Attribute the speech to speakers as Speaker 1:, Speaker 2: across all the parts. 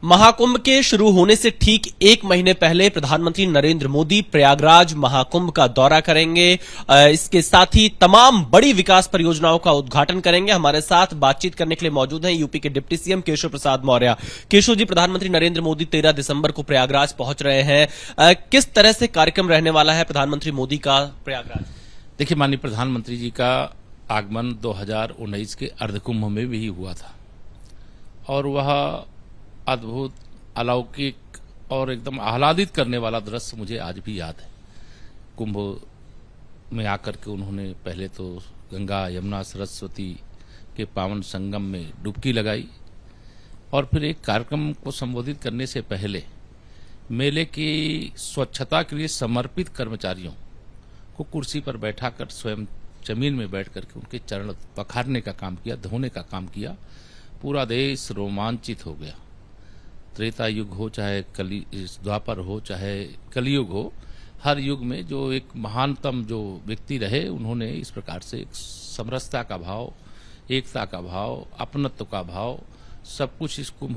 Speaker 1: महाकुंभ के शुरू होने से ठीक एक महीने पहले प्रधानमंत्री नरेंद्र मोदी प्रयागराज महाकुंभ का दौरा करेंगे। इसके साथ ही तमाम बड़ी विकास परियोजनाओं का उद्घाटन करेंगे। हमारे साथ बातचीत करने के लिए मौजूद हैं यूपी के डिप्टी सीएम केशव प्रसाद मौर्य। केशव जी, प्रधानमंत्री नरेंद्र मोदी 13 दिसंबर को प्रयागराज पहुंच रहे हैं। किस तरह से कार्यक्रम रहने वाला है प्रधानमंत्री मोदी का प्रयागराज?
Speaker 2: देखिए, माननीय प्रधानमंत्री जी का आगमन 2019 के अर्धकुंभ में भी हुआ था और वह अद्भुत, अलौकिक और एकदम आह्लादित करने वाला दृश्य मुझे आज भी याद है। कुंभ में आकर के उन्होंने पहले तो गंगा, यमुना, सरस्वती के पावन संगम में डुबकी लगाई और फिर एक कार्यक्रम को संबोधित करने से पहले मेले की स्वच्छता के लिए समर्पित कर्मचारियों को कुर्सी पर बैठाकर स्वयं जमीन में बैठ करके उनके चरण पखारने का काम किया, धोने का काम किया। पूरा देश रोमांचित हो गया। त्रेता युग हो चाहे द्वापर हो चाहे कलयुग हो, हर युग में जो एक महानतम जो व्यक्ति रहे, उन्होंने इस प्रकार से एक समरसता का भाव, एकता का भाव, अपनत्व का भाव, सब कुछ इस कुंभ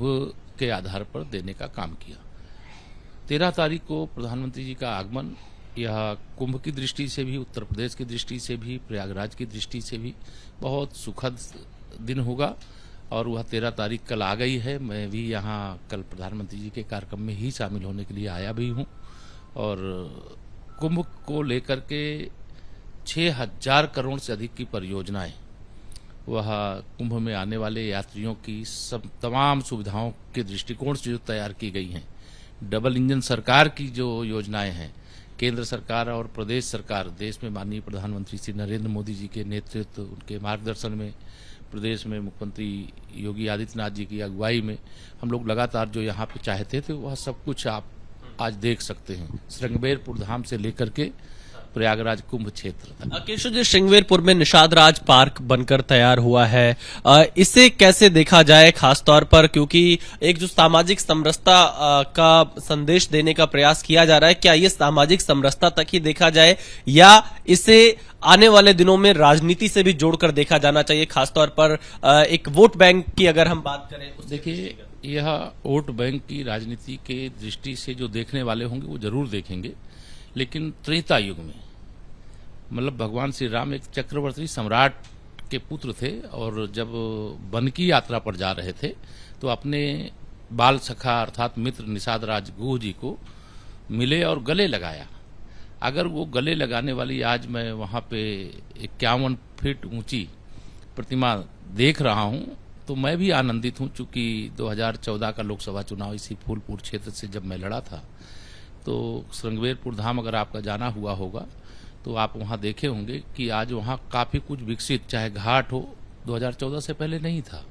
Speaker 2: के आधार पर देने का काम किया। 13 तारीख को प्रधानमंत्री जी का आगमन यह कुंभ की दृष्टि से भी, उत्तर प्रदेश की दृष्टि से भी, प्रयागराज की दृष्टि से भी बहुत सुखद दिन होगा और वह 13 तारीख कल आ गई है। मैं भी यहाँ कल प्रधानमंत्री जी के कार्यक्रम में ही शामिल होने के लिए आया भी हूँ और कुंभ को लेकर के 6000 करोड़ से अधिक की परियोजनाएं, वह कुंभ में आने वाले यात्रियों की सब तमाम सुविधाओं के दृष्टिकोण से जो तैयार की गई हैं। डबल इंजन सरकार की जो योजनाएं हैं, केंद्र सरकार और प्रदेश सरकार, देश में माननीय प्रधानमंत्री श्री नरेंद्र मोदी जी के नेतृत्व, उनके मार्गदर्शन में, प्रदेश में मुख्यमंत्री योगी आदित्यनाथ जी की अगुवाई में हम लोग लगातार जो यहाँ पे चाहते थे, वह सब कुछ आप आज देख सकते हैं। श्रृंगेरपुर धाम से लेकर के प्रयागराज कुंभ क्षेत्र तक।
Speaker 1: केशव जी, श्रृंगेरपुर में निषाद राज पार्क बनकर तैयार हुआ है, इसे कैसे देखा जाए, खासतौर पर क्योंकि एक जो सामाजिक समरसता का संदेश देने का प्रयास किया जा रहा है, क्या ये सामाजिक समरसता तक ही देखा जाए या इसे आने वाले दिनों में राजनीति से भी जोड़कर देखा जाना चाहिए, खासतौर पर एक वोट बैंक की अगर हम बात करें?
Speaker 2: देखिए, यह वोट बैंक की राजनीति के दृष्टि से जो देखने वाले होंगे वो जरूर देखेंगे, लेकिन त्रेता युग में मतलब भगवान श्री राम एक चक्रवर्ती सम्राट के पुत्र थे और जब वन की यात्रा पर जा रहे थे तो अपने बाल सखा अर्थात मित्र निषाद राज गुह जी को मिले और गले लगाया। अगर वो गले लगाने वाली आज मैं वहां पे 51 फीट ऊंची प्रतिमा देख रहा हूं तो मैं भी आनंदित हूं, चूंकि 2014 का लोकसभा चुनाव इसी फूलपुर क्षेत्र से जब मैं लड़ा था तो श्रृंगेरपुर धाम अगर आपका जाना हुआ होगा तो आप वहां देखे होंगे कि आज वहां काफी कुछ विकसित, चाहे घाट हो 2014 से पहले नहीं था,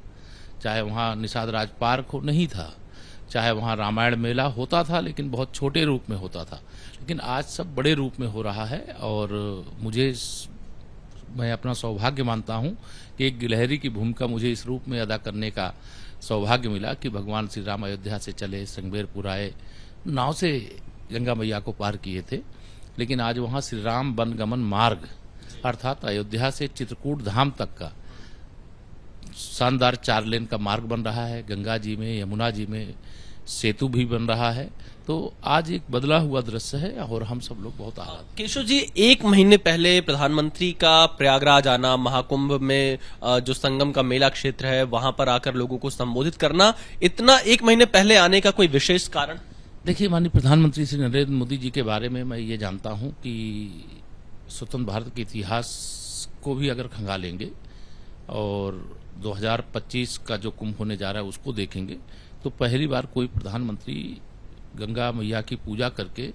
Speaker 2: चाहे वहां निषाद राज पार्क हो नहीं था, चाहे वहां रामायण मेला होता था लेकिन बहुत छोटे रूप में होता था, लेकिन आज सब बड़े रूप में हो रहा है। और मैं अपना सौभाग्य मानता हूं कि एक गिलहरी की भूमिका मुझे इस रूप में अदा करने का सौभाग्य मिला कि भगवान श्री राम अयोध्या से चले, श्रृंगेरपुर आए, नाव से गंगा मैया को पार किए थे, लेकिन आज वहां श्री राम वनगमन मार्ग अर्थात अयोध्या से चित्रकूट धाम तक का शानदार 4 लेन का मार्ग बन रहा है। गंगा जी में, यमुना जी में सेतु भी बन रहा है। तो आज एक बदला हुआ दृश्य है और हम सब लोग बहुत आह्लादित।
Speaker 1: केशव जी, एक महीने पहले प्रधानमंत्री का प्रयागराज आना, महाकुंभ में जो संगम का मेला क्षेत्र है वहां पर आकर लोगों को संबोधित करना, इतना एक महीने पहले आने का कोई विशेष कारण?
Speaker 2: देखिए, माननीय प्रधानमंत्री श्री नरेंद्र मोदी जी के बारे में मैं ये जानता हूं कि स्वतंत्र भारत के इतिहास को भी अगर खंगालेंगे और 2025 का जो कुंभ होने जा रहा है उसको देखेंगे तो पहली बार कोई प्रधानमंत्री गंगा मैया की पूजा करके,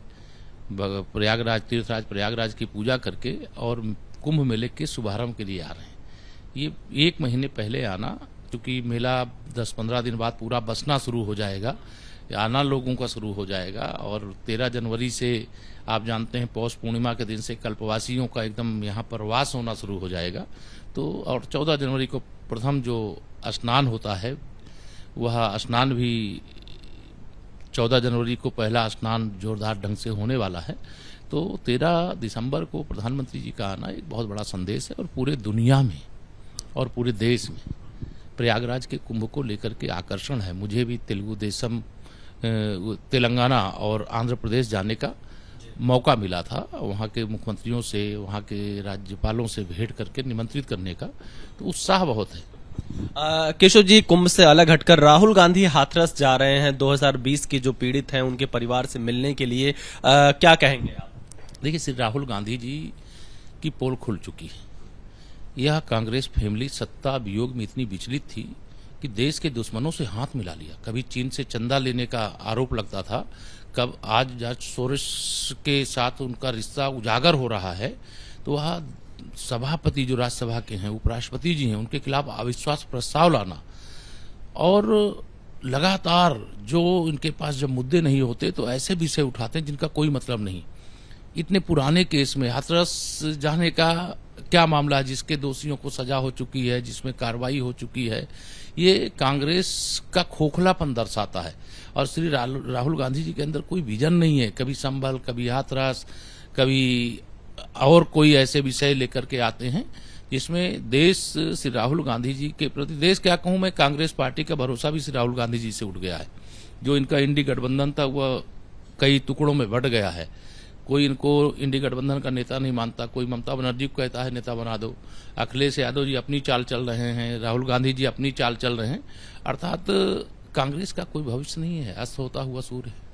Speaker 2: प्रयागराज तीर्थराज प्रयागराज की पूजा करके और कुंभ मेले के शुभारंभ के लिए आ रहे हैं। ये एक महीने पहले आना, क्योंकि मेला 10-15 दिन बाद पूरा बसना शुरू हो जाएगा, आना लोगों का शुरू हो जाएगा और 13 जनवरी से आप जानते हैं पौष पूर्णिमा के दिन से कल्पवासियों का एकदम यहाँ पर वास होना शुरू हो जाएगा। तो और 14 जनवरी को प्रथम जो स्नान होता है वह स्नान भी 14 जनवरी को पहला स्नान जोरदार ढंग से होने वाला है। तो 13 दिसंबर को प्रधानमंत्री जी का आना एक बहुत बड़ा संदेश है और पूरे दुनिया में और पूरे देश में प्रयागराज के कुंभ को लेकर के आकर्षण है। मुझे भी तेलुगु देशम तेलंगाना और आंध्र प्रदेश जाने का मौका मिला था, वहाँ के मुख्यमंत्रियों से, वहाँ के राज्यपालों से भेंट करके निमंत्रित करने का, तो उत्साह बहुत है।
Speaker 1: केशव जी, कुंभ से अलग हटकर राहुल गांधी हाथरस जा रहे हैं। 2020 के जो पीड़ित हैं उनके परिवार से मिलने के लिए क्या कहेंगे आप?
Speaker 2: देखिए, श्री राहुल गांधी जी की पोल खुल चुकी है। यह कांग्रेस फैमिली सत्ता वियोग में इतनी विचलित थी कि देश के दुश्मनों से हाथ मिला लिया। कभी चीन से चंदा लेने का आरोप लगता था, कब आज जॉर्ज सोरोस के साथ उनका रिश्ता उजागर हो रहा है, तो वह सभापति जो राज्यसभा के हैं, उपराष्ट्रपति जी हैं, उनके खिलाफ अविश्वास प्रस्ताव लाना, और लगातार जो इनके पास जब मुद्दे नहीं होते तो ऐसे विषय उठाते हैं जिनका कोई मतलब नहीं। इतने पुराने केस में हाथरस जाने का क्या मामला है, जिसके दोषियों को सजा हो चुकी है, जिसमें कार्रवाई हो चुकी है, ये कांग्रेस का खोखलापन दर्शाता है। और श्री राहुल गांधी जी के अंदर कोई विजन नहीं है। कभी संभल, कभी हाथरस, कभी और कोई ऐसे विषय लेकर के आते हैं जिसमें देश श्री राहुल गांधी जी के प्रति, देश क्या कहूं मैं, कांग्रेस पार्टी का भरोसा भी श्री राहुल गांधी जी से उठ गया है। जो इनका इंडी गठबंधन था वह कई टुकड़ों में बंट गया है। कोई इनको इंडी गठबंधन का नेता नहीं मानता, कोई ममता बनर्जी को कहता है नेता बना दो, अखिलेश यादव जी अपनी चाल चल रहे हैं, राहुल गांधी जी अपनी चाल चल रहे हैं। अर्थात कांग्रेस का कोई भविष्य नहीं है, अस्त होता हुआ सूर्य है।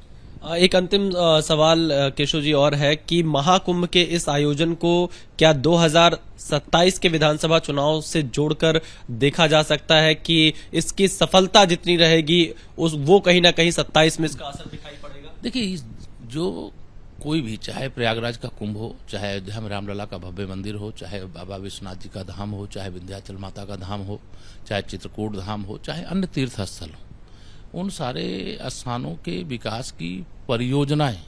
Speaker 1: एक अंतिम सवाल केशव जी और है कि महाकुंभ के इस आयोजन को क्या 2027 के विधानसभा चुनाव से जोड़कर देखा जा सकता है कि इसकी सफलता जितनी रहेगी वो कहीं ना कहीं 27 में इसका असर दिखाई पड़ेगा?
Speaker 2: देखिए, जो कोई भी, चाहे प्रयागराज का कुंभ हो, चाहे अयोध्या में रामलला का भव्य मंदिर हो, चाहे बाबा विश्वनाथ जी का धाम हो, चाहे विंध्याचल माता का धाम हो, चाहे चित्रकूट धाम हो, चाहे अन्य तीर्थ स्थल हो, उन सारे स्थानों के विकास की परियोजनाएं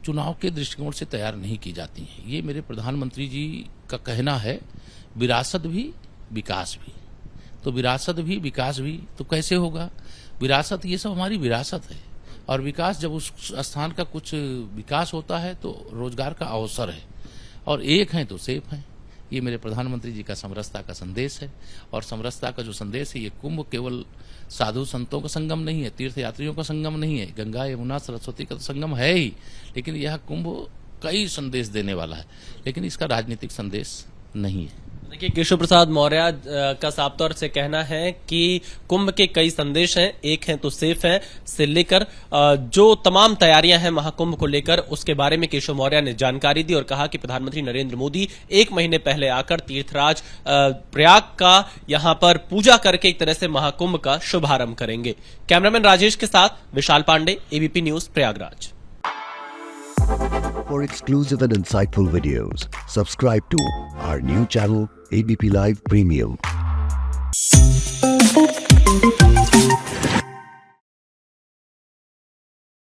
Speaker 2: चुनाव के दृष्टिकोण से तैयार नहीं की जाती हैं। ये मेरे प्रधानमंत्री जी का कहना है, विरासत भी विकास भी। तो विरासत भी विकास भी तो कैसे होगा? विरासत, ये सब हमारी विरासत है, और विकास, जब उस स्थान का कुछ विकास होता है तो रोजगार का अवसर है, और एक है तो सेफ है। ये मेरे प्रधानमंत्री जी का समरसता का संदेश है। और समरसता का जो संदेश है, ये कुंभ केवल साधु संतों का संगम नहीं है, तीर्थ यात्रियों का संगम नहीं है, गंगा यमुना सरस्वती का तो संगम है ही, लेकिन यह कुंभ कई संदेश देने वाला है, लेकिन इसका राजनीतिक संदेश नहीं है।
Speaker 1: देखिए, केशव प्रसाद मौर्य का साफ तौर से कहना है कि कुंभ के कई संदेश हैं, एक है तो सेफ है से लेकर जो तमाम तैयारियां हैं महाकुंभ को लेकर, उसके बारे में केशव मौर्य ने जानकारी दी और कहा कि प्रधानमंत्री नरेंद्र मोदी 1 महीने पहले आकर तीर्थराज प्रयाग का यहां पर पूजा करके एक तरह से महाकुंभ का शुभारंभ करेंगे। कैमरामैन राजेश के साथ Vishal Pandey, ABP news, Prayagraj.
Speaker 3: For exclusive and insightful videos, subscribe to our new channel ABP Live Premium.